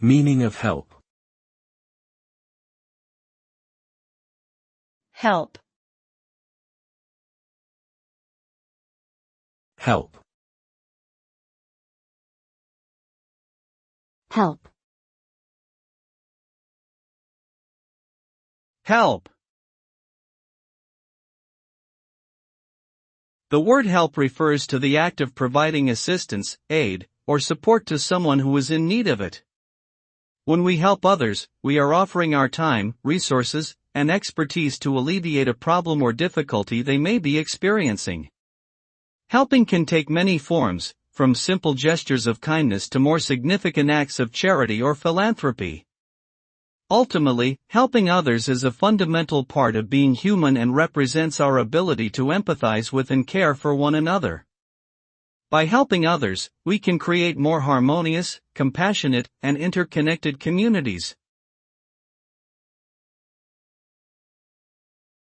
Meaning of help. Help. Help. Help. Help. The word help refers to the act of providing assistance, aid, or support to someone who is in need of it. When we help others, we are offering our time, resources, and expertise to alleviate a problem or difficulty they may be experiencing. Helping can take many forms, from simple gestures of kindness to more significant acts of charity or philanthropy. Ultimately, helping others is a fundamental part of being human and represents our ability to empathize with and care for one another. By helping others, we can create more harmonious, compassionate, and interconnected communities.